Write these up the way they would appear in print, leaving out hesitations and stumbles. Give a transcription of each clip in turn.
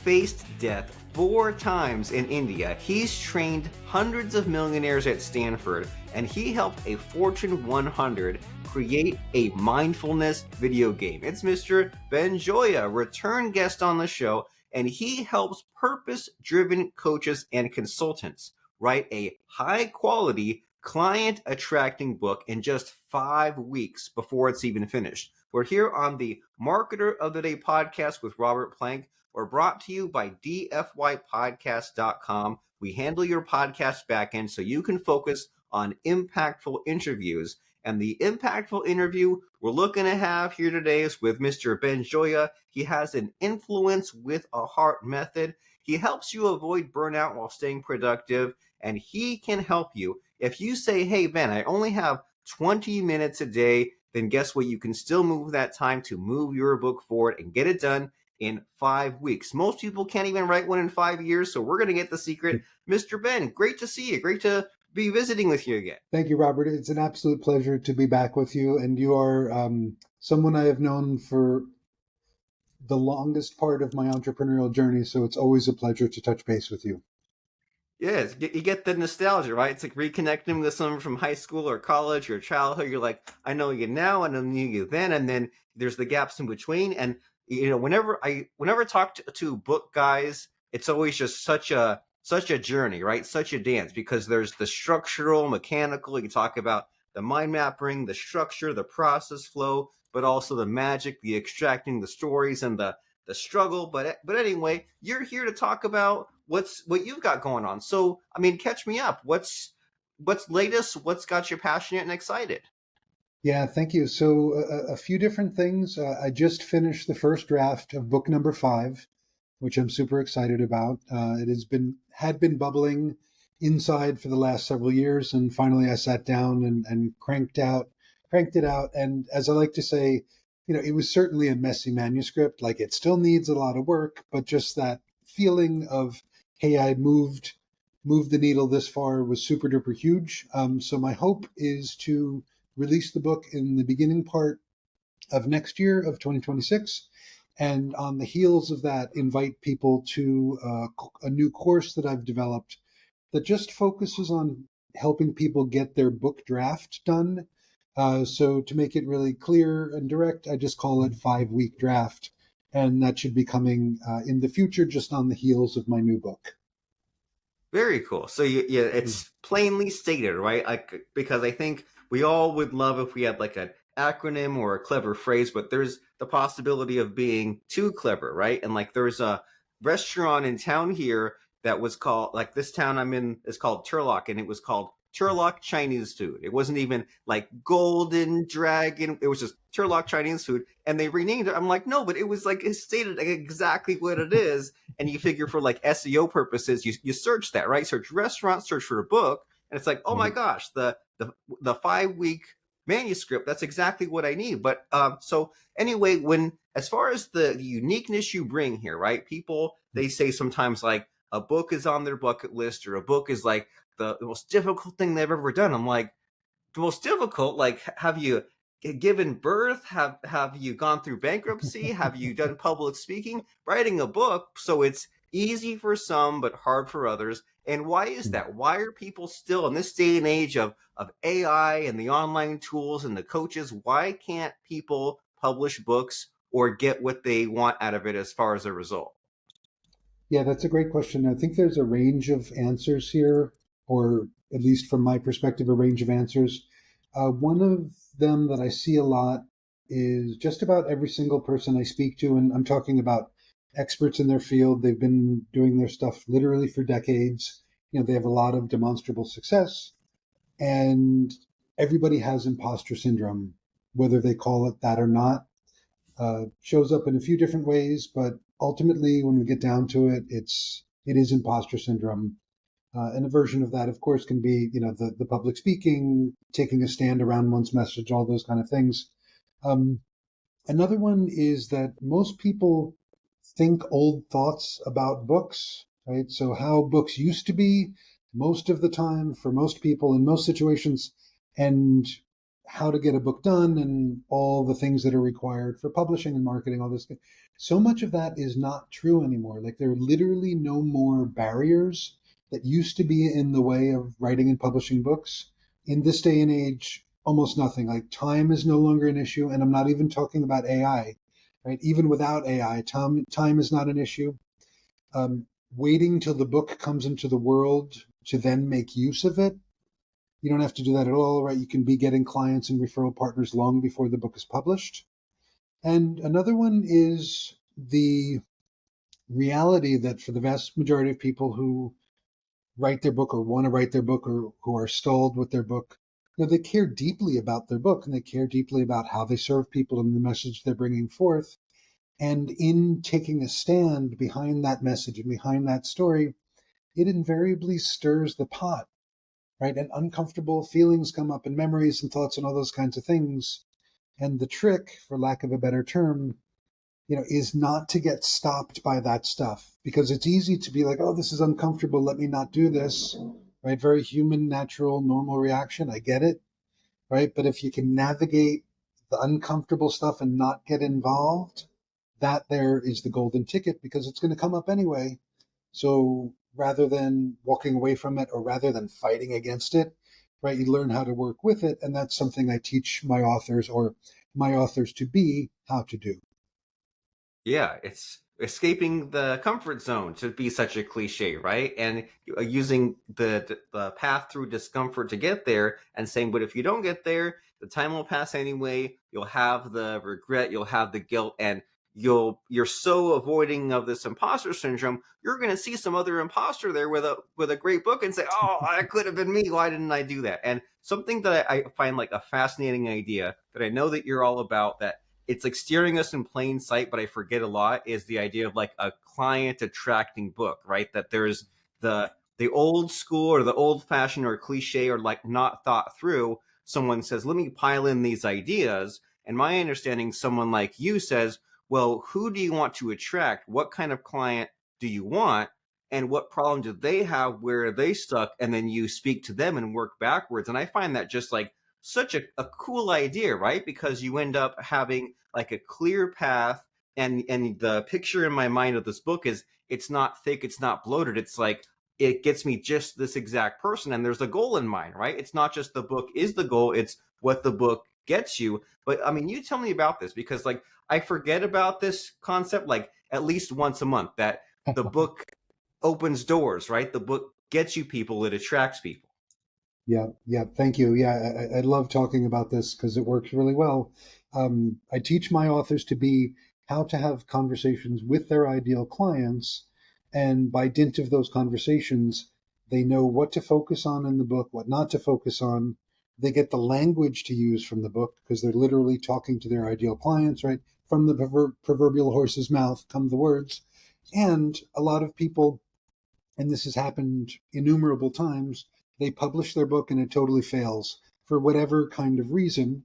faced death 4 times in India. He's trained hundreds of millionaires at Stanford, and he helped a Fortune 100 create a mindfulness video game. It's Mr. Ben Gioia, return guest on the show, and he helps purpose-driven coaches and consultants write a high-quality, client-attracting book in just 5 weeks before it's even finished. We're here on the Marketer of the Day podcast with Robert Plank. We're brought to you by dfypodcast.com. We handle your podcast backend so you can focus on impactful interviews. And the impactful interview we're looking to have here today is with Mr. Ben Gioia. He has an influence with a heart method. He helps you avoid burnout while staying productive, and he can help you. If you say, hey, Ben, I only have 20 minutes a day, then guess what? You can still move that time to move your book forward and get it done in 5 weeks. Most people can't even write one in 5 years, so we're going to get the secret. Mr. Ben, great to see you. Great to be visiting with you again. Thank you, Robert. It's an absolute pleasure to be back with you. And you are someone I have known for the longest part of my entrepreneurial journey, so it's always a pleasure to touch base with you. Yeah, you get the nostalgia, right? It's like reconnecting with someone from high school or college or childhood. You're like, I know you now, and I knew you then, and then there's the gaps in between. And you know, whenever I talk to book guys, it's always just such a journey, right? Such a dance, because there's the structural, mechanical. You can talk about the mind mapping, the structure, the process flow, but also the magic, the extracting the stories, and the struggle. But anyway, you're here to talk about what you've got going on. So, I mean, catch me up. What's latest? What's got you passionate and excited? Yeah, thank you. So a few different things. I just finished the first draft of book number 5, which I'm super excited about. It had been bubbling inside for the last several years, and finally I sat down and cranked it out. And as I like to say, you know, it was certainly a messy manuscript. Like, it still needs a lot of work, but just that feeling of, hey, I moved the needle this far was super duper huge. So my hope is to release the book in the beginning part of next year of 2026. And on the heels of that, invite people to a new course that I've developed that just focuses on helping people get their book draft done. So to make it really clear and direct, I just call it 5-week draft. And that should be coming in the future, just on the heels of my new book. Very cool. So it's plainly stated, right? Like, because I think we all would love if we had like an acronym or a clever phrase, but there's the possibility of being too clever, right? And like, there's a restaurant in town here that was called, like, this town I'm in is called Turlock, and it was called Turlock Chinese food. It wasn't even like Golden Dragon. It was just Turlock Chinese food, and they renamed it. I'm like, no, but it was like, it stated exactly what it is. And you figure for like SEO purposes, you search that, right? Search restaurant, search for a book, and it's like, oh my gosh, the 5-week manuscript, that's exactly what I need. But so anyway, as far as the uniqueness you bring here, right? People, they say sometimes like a book is on their bucket list, or a book is like the most difficult thing they've ever done. I'm like, the most difficult? Like, have you given birth? Have you gone through bankruptcy? Have you done public speaking? Writing a book, so it's easy for some but hard for others. And why is that? Why are people still, in this day and age of AI and the online tools and the coaches, why can't people publish books or get what they want out of it as far as a result? Yeah, that's a great question. I think there's a range of answers here, or at least from my perspective, a range of answers. One of them that I see a lot is just about every single person I speak to, and I'm talking about experts in their field. They've been doing their stuff literally for decades. You know, they have a lot of demonstrable success, and everybody has imposter syndrome, whether they call it that or not. Shows up in a few different ways, but ultimately, when we get down to it, it is imposter syndrome. And a version of that, of course, can be, you know, the public speaking, taking a stand around one's message, all those kind of things. Another one is that most people think old thoughts about books, right? So how books used to be most of the time for most people in most situations, and how to get a book done and all the things that are required for publishing and marketing, all this. So much of that is not true anymore. Like there are literally no more barriers that used to be in the way of writing and publishing books. In this day and age, almost nothing. Like time is no longer an issue, and I'm not even talking about AI. Right? Even without AI, time is not an issue. Um, Waiting till the book comes into the world to then make use of it, you don't have to do that at all, right? You can be getting clients and referral partners long before the book is published. And another one is the reality that for the vast majority of people who write their book or want to write their book or who are stalled with their book, they care deeply about their book and they care deeply about how they serve people and the message they're bringing forth. And in taking a stand behind that message and behind that story, it invariably stirs the pot, right? And uncomfortable feelings come up and memories and thoughts and all those kinds of things. And the trick, for lack of a better term, is not to get stopped by that stuff because it's easy to be like, oh, this is uncomfortable. Let me not do this, right? Very human, natural, normal reaction. I get it, right? But if you can navigate the uncomfortable stuff and not get involved, that there is the golden ticket because it's going to come up anyway. So rather than walking away from it or rather than fighting against it, right, you learn how to work with it. And that's something I teach my authors or my authors to be how to do. Yeah, it's escaping the comfort zone to be such a cliche, right? And using the path through discomfort to get there, and saying, but if you don't get there, the time will pass anyway. You'll have the regret, you'll have the guilt, and you're so avoiding of this imposter syndrome. You're going to see some other imposter there with a great book and say, "Oh, that could have been me. Why didn't I do that?" And something that I find like a fascinating idea that I know that you're all about, that it's like steering us in plain sight, but I forget a lot, is the idea of like a client attracting book, right? That there's the old school or the old fashioned or cliche or like not thought through. Someone says, let me pile in these ideas. And my understanding, someone like you says, well, who do you want to attract? What kind of client do you want? And what problem do they have? Where are they stuck? And then you speak to them and work backwards. And I find that just like such a cool idea, right? Because you end up having like a clear path. And the picture in my mind of this book is it's not thick, it's not bloated. It's like it gets me just this exact person, and there's a goal in mind, right? It's not just the book is the goal, it's what the book gets you. But I mean, you tell me about this because like I forget about this concept like at least once a month, that the book opens doors, right? The book gets you people, it attracts people. Yeah, yeah, thank you. Yeah, I love talking about this because it works really well. I teach my authors to be how to have conversations with their ideal clients. And by dint of those conversations, they know what to focus on in the book, what not to focus on. They get the language to use from the book because they're literally talking to their ideal clients, right? From the proverbial horse's mouth come the words. And a lot of people, and this has happened innumerable times, they publish their book and it totally fails for whatever kind of reason.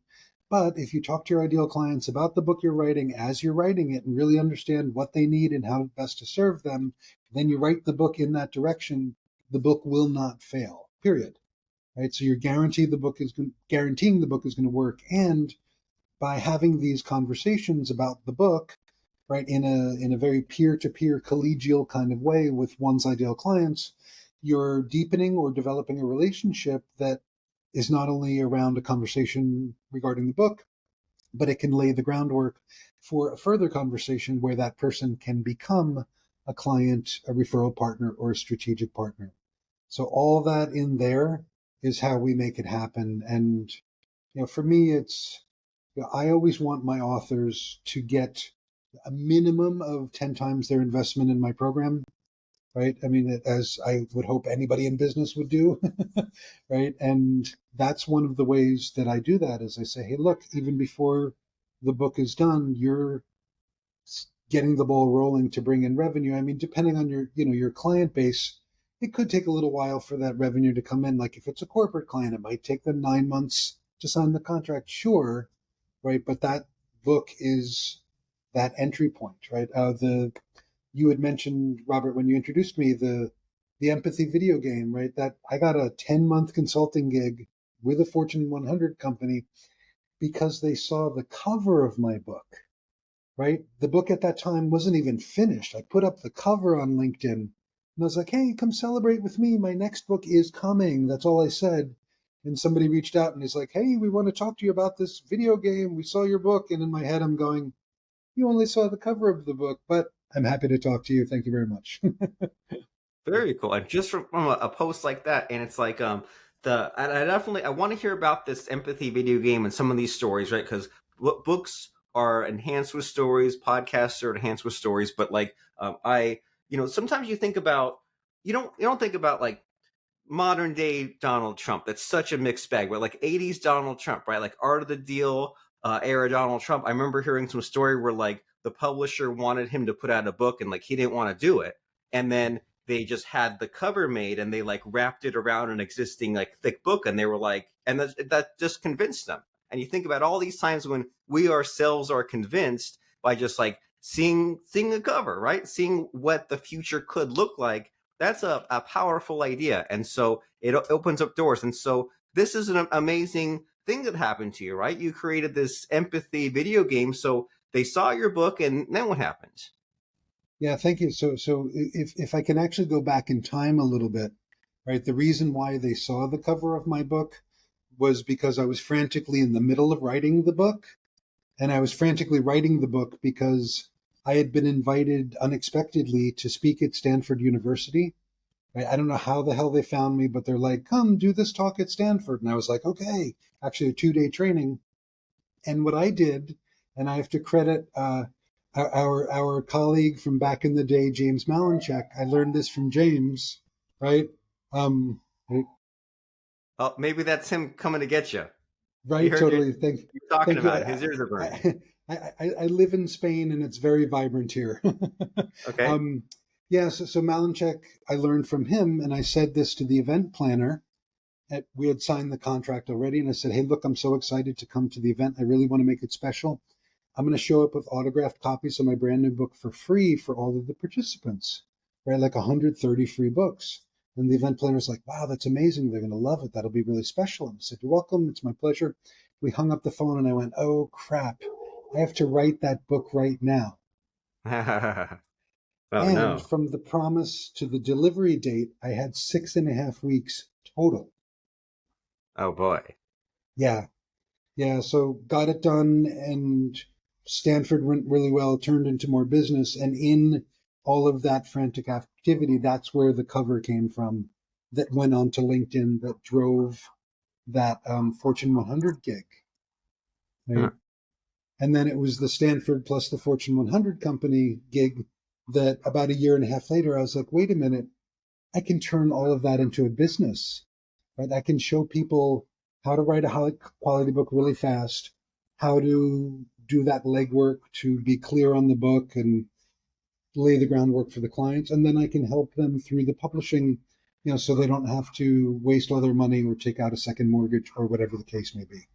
But if you talk to your ideal clients about the book you're writing as you're writing it and really understand what they need and how best to serve them, then you write the book in that direction, the book will not fail. Period. Right? So you're guaranteeing the book is going to work. And by having these conversations about the book, right, in a very peer-to-peer collegial kind of way with one's ideal clients, you're deepening or developing a relationship that is not only around a conversation regarding the book, but it can lay the groundwork for a further conversation where that person can become a client, a referral partner, or a strategic partner. So all that in there is how we make it happen. And for me, it's I always want my authors to get a minimum of 10 times their investment in my program, right? I mean, as I would hope anybody in business would do, right? And that's one of the ways that I do that is I say, hey, look, even before the book is done, you're getting the ball rolling to bring in revenue. I mean, depending on your client base, it could take a little while for that revenue to come in. Like if it's a corporate client, it might take them 9 months to sign the contract, sure, right? But that book is that entry point, right? The You had mentioned, Robert, when you introduced me, the empathy video game, right? That I got a 10-month consulting gig with a Fortune 100 company because they saw the cover of my book, right? The book at that time wasn't even finished. I put up the cover on LinkedIn and I was like, hey, come celebrate with me. My next book is coming. That's all I said. And somebody reached out and is like, hey, we want to talk to you about this video game. We saw your book. And in my head, I'm going, you only saw the cover of the book, but I'm happy to talk to you. Thank you very much. Very cool. And just from a post like that, and it's like I definitely I want to hear about this empathy video game and some of these stories, right? Because books are enhanced with stories, podcasts are enhanced with stories, but like I sometimes you think about you don't think about like modern day Donald Trump. That's such a mixed bag. But like 80s Donald Trump, right? Like Art of the Deal era Donald Trump. I remember hearing some story where like the publisher wanted him to put out a book and like he didn't want to do it. And then they just had the cover made and they like wrapped it around an existing like thick book and they were like, and that just convinced them. And you think about all these times when we ourselves are convinced by just like seeing a cover, right? Seeing what the future could look like, that's a powerful idea. And so it opens up doors. And so this is an amazing thing that happened to you, right? You created this empathy video game. So they saw your book and then what happened? Yeah, thank you. So if I can actually go back in time a little bit, right? The reason why they saw the cover of my book was because I was frantically in the middle of writing the book, and I was frantically writing the book because I had been invited unexpectedly to speak at Stanford University. Right? I don't know how the hell they found me, but they're like, "Come do this talk at Stanford," and I was like, "Okay." Actually, a 2 day training, and what I did, and I have to credit our colleague from back in the day, James Malinchak. I learned this from James, right? Um, Oh, maybe that's him coming to get you. He right, heard totally. you talking Thank you. about it. His ears are burning. I live in Spain and it's very vibrant here. Okay. um, yeah, so Malinchak, I learned from him, and I said this to the event planner. We had signed the contract already, and I said, "Hey, look, I'm so excited to come to the event. I really want to make it special. I'm going to show up with autographed copies of my brand new book for free for all of the participants, right? Like 130 free books." And the event planner's like, "Wow, that's amazing. They're going to love it. That'll be really special." And I said, "You're welcome. It's my pleasure." We hung up the phone and I went, "Oh, crap. I have to write that book right now." Oh And no. from the promise to the delivery date, I had 6.5 weeks total. Oh boy. Yeah. Yeah. So got it done, and Stanford went really well, turned into more business. And in all of that frantic activity, that's where the cover came from that went on to LinkedIn that drove that Fortune 100 gig. Huh. Right. And then it was the Stanford plus the Fortune 100 company gig that about a year and a half later, I was like, wait a minute, I can turn all of that into a business, right? I can show people how to write a high quality book really fast, how to do that legwork to be clear on the book and lay the groundwork for the clients. And then I can help them through the publishing, so they don't have to waste all their money or take out a second mortgage or whatever the case may be.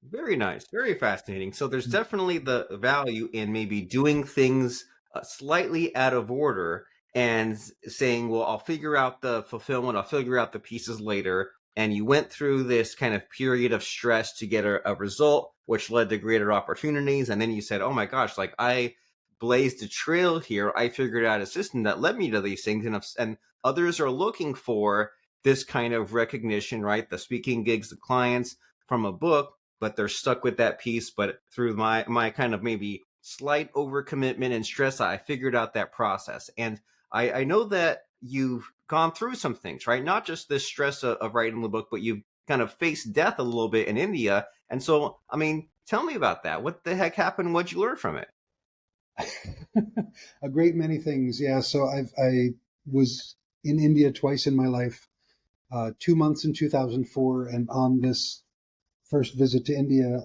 Very nice, very fascinating. So there's definitely the value in maybe doing things slightly out of order and saying, well, I'll figure out the fulfillment, I'll figure out the pieces later. And you went through this kind of period of stress to get a result, which led to greater opportunities. And then you said, oh my gosh, like I blazed a trail here. I figured out a system that led me to these things. And others are looking for this kind of recognition, right? The speaking gigs, the clients from a book, but they're stuck with that piece. But through my kind of maybe slight overcommitment and stress, I figured out that process. And I know that you've gone through some things, right? Not just this stress of writing the book, but you've kind of faced death a little bit in India. And so, I mean, tell me about that. What the heck happened? What'd you learn from it? A great many things. Yeah. So I was in India twice in my life, 2 months in 2004. And on this first visit to India,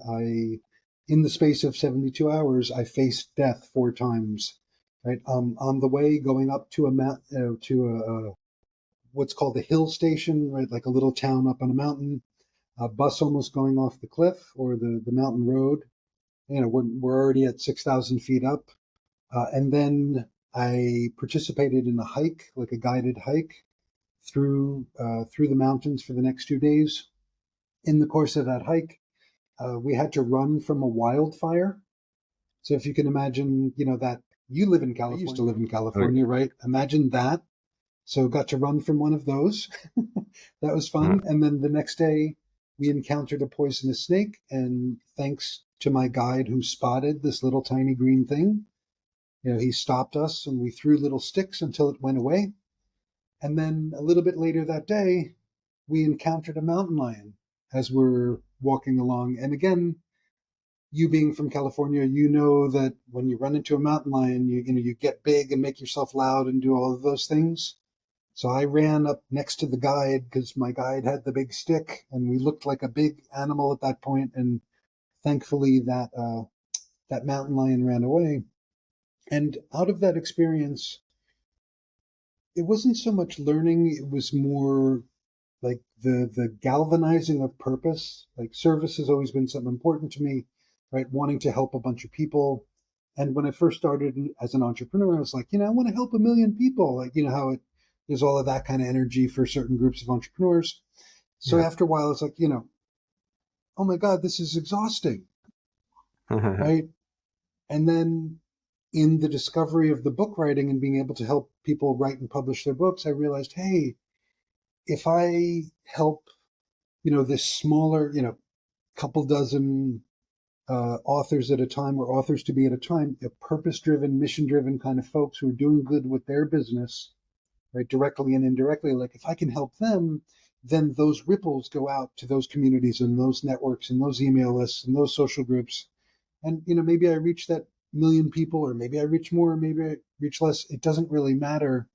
in the space of 72 hours, I faced death 4 times. Right. On the way going up to a what's called a hill station, right, like a little town up on a mountain, a bus almost going off the cliff or the mountain road. We're already at 6,000 feet up. And then I participated in a hike, like a guided hike through the mountains for the next 2 days. in the course of that hike, we had to run from a wildfire. So if you can imagine, that you live in California, I used to live in Oh California, right? Imagine that. So got to run from one of those. That was yeah. fun. And then the next day, we encountered a poisonous snake. And thanks to my guide who spotted this little tiny green thing, he stopped us and we threw little sticks until it went away. And then a little bit later that day, we encountered a mountain lion as we were walking along. And again, you being from California, you know that when you run into a mountain lion, you get big and make yourself loud and do all of those things. So I ran up next to the guide because my guide had the big stick, and we looked like a big animal at that point. And thankfully, that mountain lion ran away. And out of that experience, it wasn't so much learning; it was more like the galvanizing of purpose. Like service has always been something important to me, right? Wanting to help a bunch of people. And when I first started as an entrepreneur, I was like, I want to help a million people. Like, how there's all of that kind of energy for certain groups of entrepreneurs. So Yeah. after a while, it's like, oh my God, this is exhausting, right? And then in the discovery of the book writing and being able to help people write and publish their books, I realized, hey, if I help, this smaller, couple dozen authors at a time or authors to be at a time, purpose driven, mission driven kind of folks who are doing good with their business, right, directly and indirectly. Like if I can help them, then those ripples go out to those communities and those networks and those email lists and those social groups. And, maybe I reach that million people, or maybe I reach more, or maybe I reach less. It doesn't really matter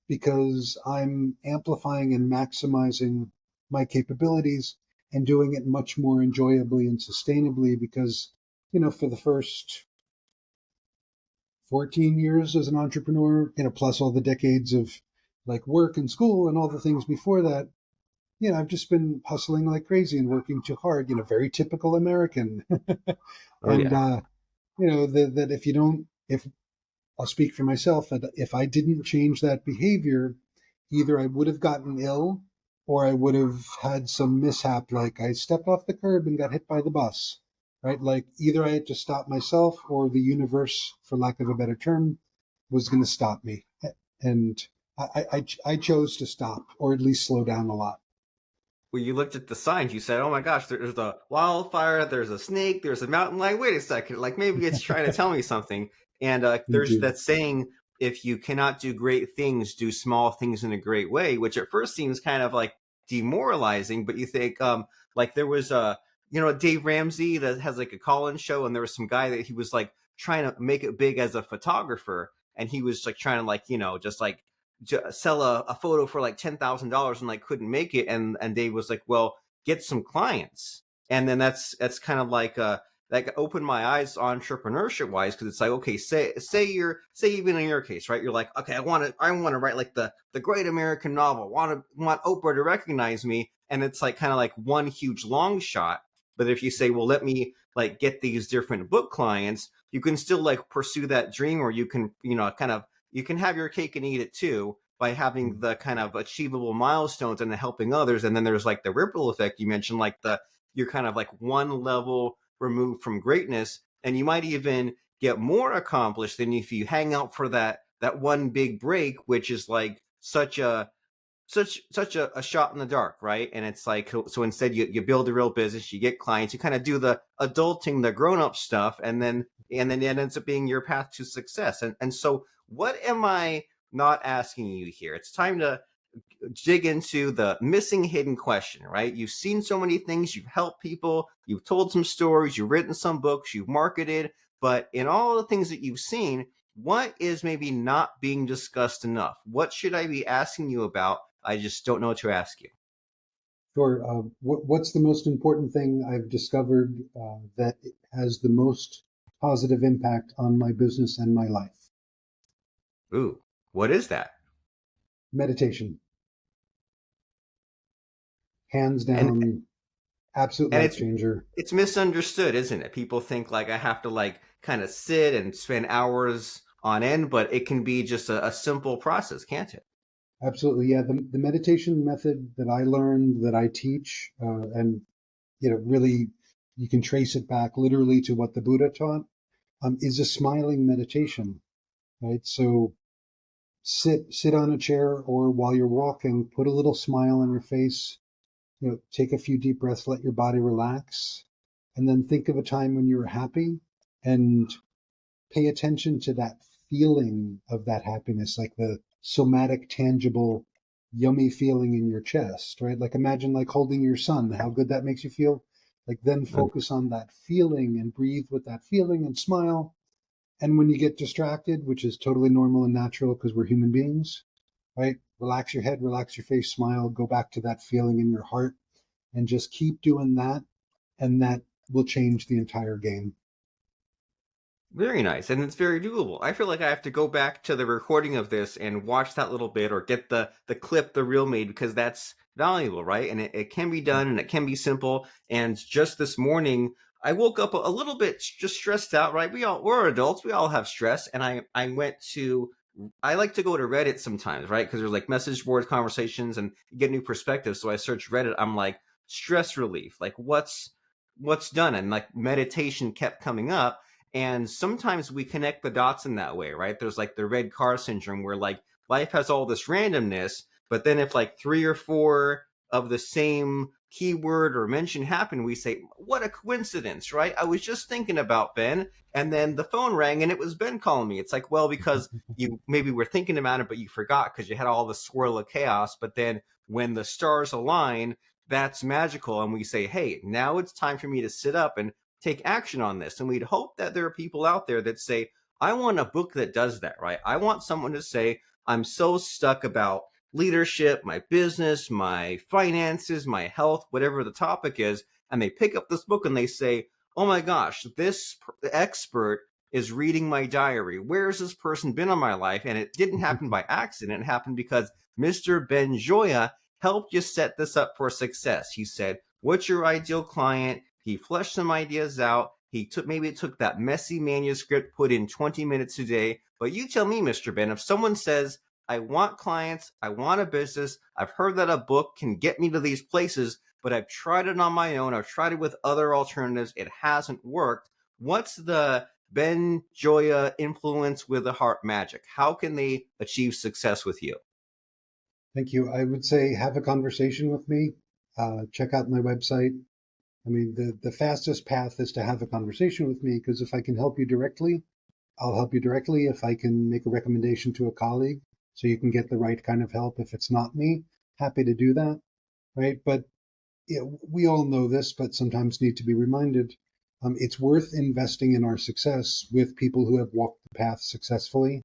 because I'm amplifying and maximizing my capabilities and doing it much more enjoyably and sustainably because, for the first 14 years as an entrepreneur, plus all the decades of like work and school and all the things before that, I've just been hustling like crazy and working too hard, very typical American. Oh And, yeah. that if you don't, if I'll speak for myself, that if I didn't change that behavior, either I would have gotten ill or I would have had some mishap, like I stepped off the curb and got hit by the bus, right? Like either I had to stop myself or the universe, for lack of a better term, was going to stop me. And I chose to stop or at least slow down a lot. When you looked at the signs, you said, "Oh my gosh, there's a wildfire, there's a snake, there's a mountain lion. Wait a second, like maybe it's trying to tell me something." And there's Indeed. that saying, "If you cannot do great things, do small things in a great way," which at first seems kind of like demoralizing, but you think, like there was a, Dave Ramsey that has like a call-in show, and there was some guy that he was like trying to make it big as a photographer, and he was like trying to like, just like sell a photo for like $10,000 and like couldn't make it, and Dave was like, well, get some clients. And then that's kind of like opened my eyes entrepreneurship wise, because it's like, okay, say even in your case, right, you're like, okay, I want to write like the great American novel, want Oprah to recognize me, and it's like kind of like one huge long shot. But if you say, well, let me like get these different book clients, you can still like pursue that dream, or you can, kind of, you can have your cake and eat it too by having the kind of achievable milestones and then helping others. And then there's like the ripple effect you mentioned, like you're kind of like one level removed from greatness, and you might even get more accomplished than if you hang out for that one big break, which is like such a shot in the dark, right? And it's like, so instead you build a real business, you get clients, you kind of do the adulting, the grown-up stuff, and then it ends up being your path to success. And so what am I not asking you here? It's time to dig into the missing hidden question, right? You've seen so many things, you've helped people, you've told some stories, you've written some books, you've marketed, but in all the things that you've seen, what is maybe not being discussed enough? What should I be asking you about? I just don't know what to ask you. Sure. What's the most important thing I've discovered that has the most positive impact on my business and my life? Ooh, what is that? Meditation, hands And down, absolute and life changer. it's misunderstood, isn't it? People think like I have to like kind of sit and spend hours on end, but it can be just a simple process, can't it? Absolutely, yeah. The meditation method that I learned, that I teach, and really you can trace it back literally to what the Buddha taught, is a smiling meditation, right? So sit on a chair, or while you're walking, put a little smile on your face. Take a few deep breaths, let your body relax, and then think of a time when you were happy, and pay attention to that feeling of that happiness, like the somatic, tangible, yummy feeling in your chest, right? Like imagine like holding your son, how good that makes you feel. Like then focus on that feeling and breathe with that feeling and smile. And when you get distracted, which is totally normal and natural because we're human beings, right? Relax your head, relax your face, smile, go back to that feeling in your heart, and just keep doing that. And that will change the entire game. Very nice, and it's very doable. I feel like I have to go back to the recording of this and watch that little bit or get the clip, the reel made, because that's valuable, right? And it can be done and it can be simple. And just this morning, I woke up a little bit just stressed out, right? We're adults, we all have stress, and I went to I like to go to Reddit sometimes, right? Because there's like message board conversations and you get new perspectives. So I search Reddit. I'm like stress relief, like what's done, and like meditation kept coming up, and sometimes we connect the dots in that way, right? There's like the red car syndrome where like life has all this randomness, but then if like three or four of the same keyword or mention happen, we say, what a coincidence, right? I was just thinking about Ben, and then the phone rang and it was Ben calling me. It's like, well, because you maybe were thinking about it, but you forgot because you had all the swirl of chaos. But then when the stars align, that's magical. And we say, hey, now it's time for me to sit up and take action on this. And we'd hope that there are people out there that say, I want a book that does that, right? I want someone to say, I'm so stuck about leadership, my business, my finances, my health, whatever the topic is. And they pick up this book and they say, oh my gosh, this expert is reading my diary. Where's this person been in my life? And it didn't happen by accident. It happened because Mr. Ben Gioia helped you set this up for success. He said, what's your ideal client? He fleshed some ideas out. He took maybe it took that messy manuscript, put in 20 minutes a day. But you tell me, Mr. Ben, if someone says, I want clients, I want a business, I've heard that a book can get me to these places, but I've tried it on my own, I've tried it with other alternatives, it hasn't worked. What's the Ben Gioia influence with the heart magic? How can they achieve success with you? Thank you. I would say have a conversation with me. Check out my website. I mean, the fastest path is to have a conversation with me, because if I can help you directly, I'll help you directly. If I can make a recommendation to a colleague so you can get the right kind of help, if it's not me, happy to do that. Right. But we all know this, but sometimes need to be reminded. It's worth investing in our success with people who have walked the path successfully.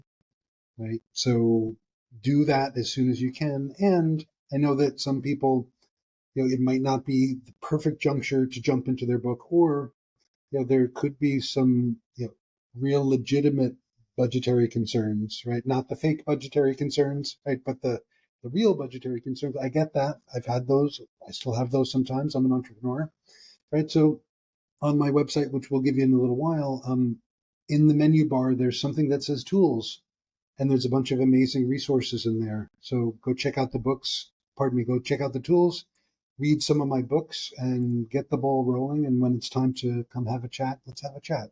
Right. So do that as soon as you can. And I know that some people, it might not be the perfect juncture to jump into their book, or there could be some real legitimate budgetary concerns, right? Not the fake budgetary concerns, right? But the real budgetary concerns. I get that. I've had those. I still have those sometimes. I'm an entrepreneur, right? So on my website, which we'll give you in a little while, in the menu bar, there's something that says tools, and there's a bunch of amazing resources in there. So go check out the books. Pardon me. Go check out the tools, read some of my books, and get the ball rolling. And when it's time to come have a chat, let's have a chat.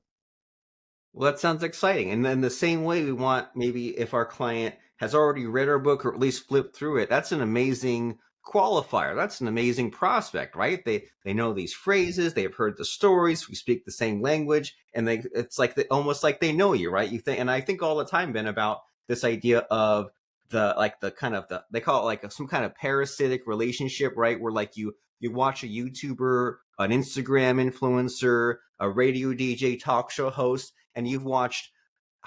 Well, that sounds exciting. And then the same way we want maybe if our client has already read our book or at least flipped through it, that's an amazing qualifier. That's an amazing prospect, right? They know these phrases, they've heard the stories, we speak the same language, and they it's like almost like they know you, right? You think, and I think all the time, Ben, about this idea of the kind of they call it like some kind of parasitic relationship, right? Where like you watch a YouTuber, an Instagram influencer, a radio DJ, talk show host, and you've watched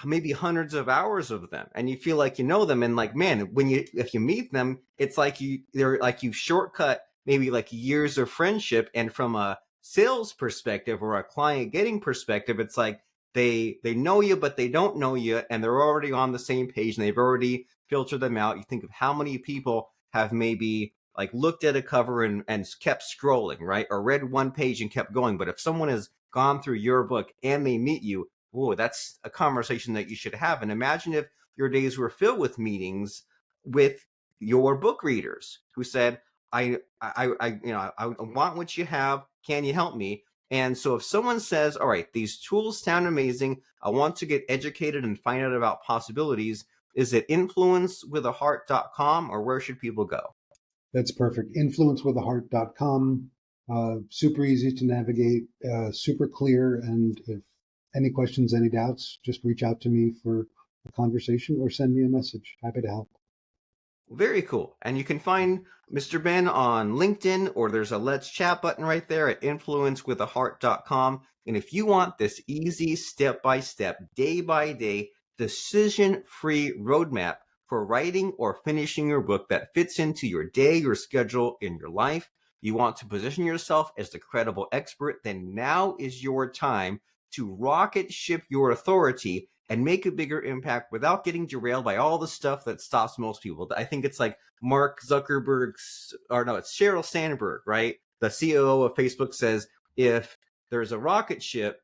maybe hundreds of hours of them and you feel like you know them, and like, man, when you if you meet them, it's like they're like you've shortcut maybe like years of friendship. And from a sales perspective or a client getting perspective, it's like they know you but they don't know you, and they're already on the same page and they've already filtered them out. You think of how many people have maybe like looked at a cover and kept scrolling, right, or read one page and kept going. But if someone has gone through your book and they meet you, oh, that's a conversation that you should have. And imagine if your days were filled with meetings with your book readers who said, I want what you have. Can you help me? And so if someone says, all right, these tools sound amazing, I want to get educated and find out about possibilities, is it influencewithaheart.com or where should people go? That's perfect. Influencewithaheart.com. Super easy to navigate, super clear. And if any questions, any doubts, just reach out to me for a conversation or send me a message. Happy to help. Very cool. And you can find Mr. Ben on LinkedIn, or there's a Let's Chat button right there at influencewithaheart.com. And if you want this easy step by step, day by day, decision free roadmap for writing or finishing your book that fits into your day, your schedule, in your life, you want to position yourself as the credible expert, then now is your time to rocket ship your authority and make a bigger impact without getting derailed by all the stuff that stops most people. I think it's like Mark Zuckerberg's, or no, it's Sheryl Sandberg, right? The COO of Facebook says, if there's a rocket ship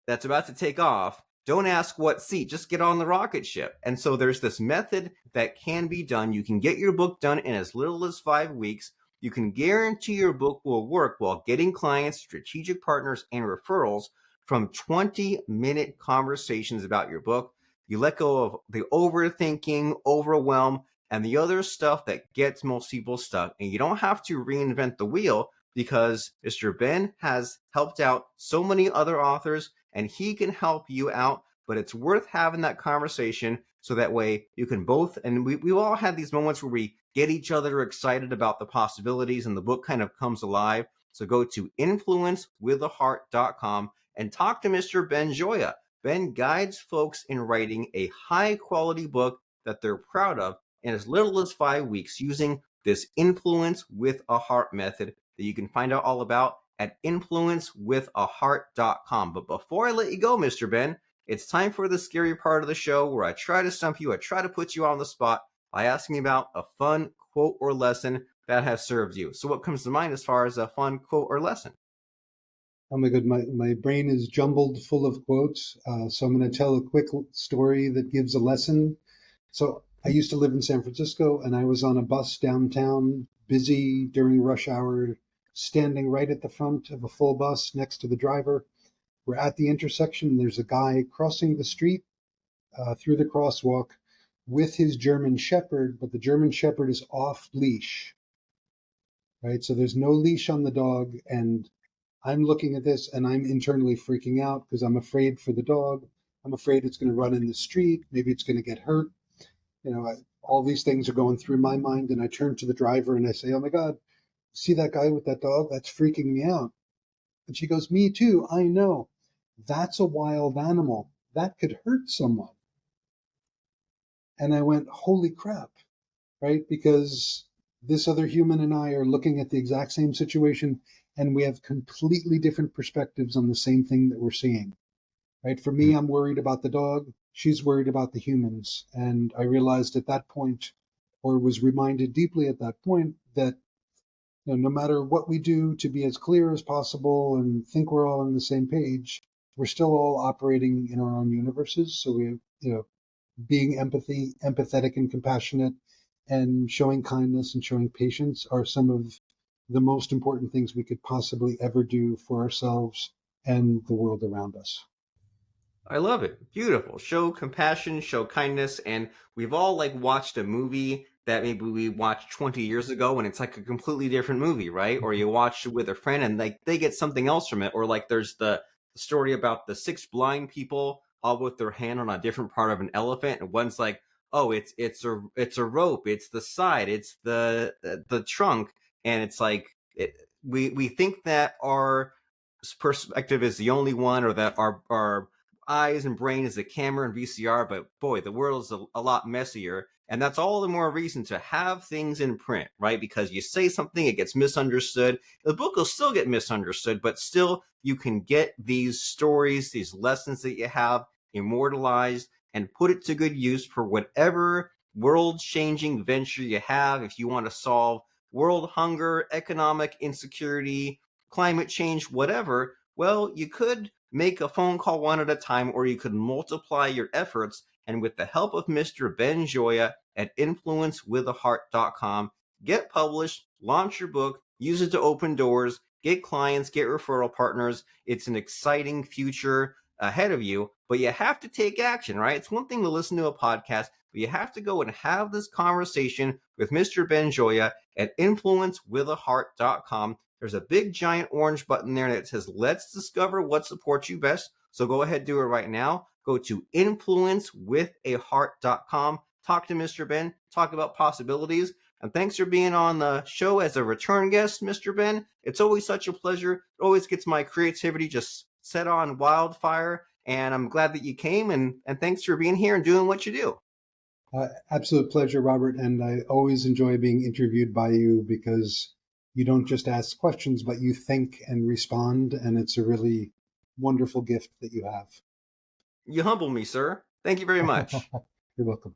that's about to take off, don't ask what seat, just get on the rocket ship. And so there's this method that can be done. You can get your book done in as little as 5 weeks. You can guarantee your book will work while getting clients, strategic partners, and referrals from 20-minute conversations about your book. You let go of the overthinking, overwhelm, and the other stuff that gets most people stuck. And you don't have to reinvent the wheel because Mr. Ben has helped out so many other authors and he can help you out. But it's worth having that conversation so that way you can both, and we all had these moments where we get each other excited about the possibilities and the book kind of comes alive. So go to influencewithaheart.com and talk to Mr. Ben Gioia. Ben guides folks in writing a high quality book that they're proud of in as little as 5 weeks using this influence with a heart method that you can find out all about at influencewithaheart.com. But before I let you go, Mr. Ben, it's time for the scary part of the show where I try to stump you, I try to put you on the spot by asking about a fun quote or lesson that has served you. So what comes to mind as far as a fun quote or lesson? Oh my god, my brain is jumbled full of quotes. So I'm going to tell a quick story that gives a lesson. So I used to live in San Francisco and I was on a bus downtown, busy during rush hour, standing right at the front of a full bus next to the driver. We're at the intersection. There's a guy crossing the street through the crosswalk with his German Shepherd, but the German Shepherd is off leash, right? So there's no leash on the dog. And I'm looking at this and I'm internally freaking out because I'm afraid for the dog. I'm afraid it's going to run in the street. Maybe it's going to get hurt. All these things are going through my mind. And I turn to the driver and I say, oh my God, see that guy with that dog? That's freaking me out. And she goes, me too. I know. That's a wild animal. That could hurt someone. And I went, holy crap, right? Because this other human and I are looking at the exact same situation and we have completely different perspectives on the same thing that we're seeing, right? For me, I'm worried about the dog. She's worried about the humans. And I realized at that point, or was reminded deeply at that point, that no matter what we do to be as clear as possible and think we're all on the same page, we're still all operating in our own universes. So being empathetic and compassionate and showing kindness and showing patience are some of the most important things we could possibly ever do for ourselves and the world around us. I love it. Beautiful. Show compassion, show kindness, and we've all like watched a movie that maybe we watched 20 years ago and it's like a completely different movie, right? Or you watch it with a friend and like they get something else from it. Or like there's the story about the six blind people all with their hand on a different part of an elephant, and one's like, "Oh, it's a rope, it's the side, it's the trunk," and it's like we think that our perspective is the only one, or that our eyes and brain is a camera and VCR, but boy, the world is a lot messier. And that's all the more reason to have things in print, right? Because you say something, it gets misunderstood. The book will still get misunderstood, but still you can get these stories, these lessons that you have immortalized and put it to good use for whatever world changing venture you have. If you want to solve world hunger, economic insecurity, climate change, whatever, well, you could make a phone call one at a time, or you could multiply your efforts. And with the help of Mr. Ben Gioia at influencewithaheart.com, get published, launch your book, use it to open doors, get clients, get referral partners. It's an exciting future ahead of you, but you have to take action, right? It's one thing to listen to a podcast, but you have to go and have this conversation with Mr. Ben Gioia at influencewithaheart.com. There's a big giant orange button there that says, let's discover what supports you best. So go ahead, do it right now. Go to influencewithaheart.com. Talk to Mr. Ben, talk about possibilities. And thanks for being on the show as a return guest, Mr. Ben. It's always such a pleasure. It always gets my creativity just set on wildfire. And I'm glad that you came, and thanks for being here and doing what you do. Absolute pleasure, Robert. And I always enjoy being interviewed by you because you don't just ask questions, but you think and respond. And it's a really wonderful gift that you have. You humble me, sir. Thank you very much. You're welcome.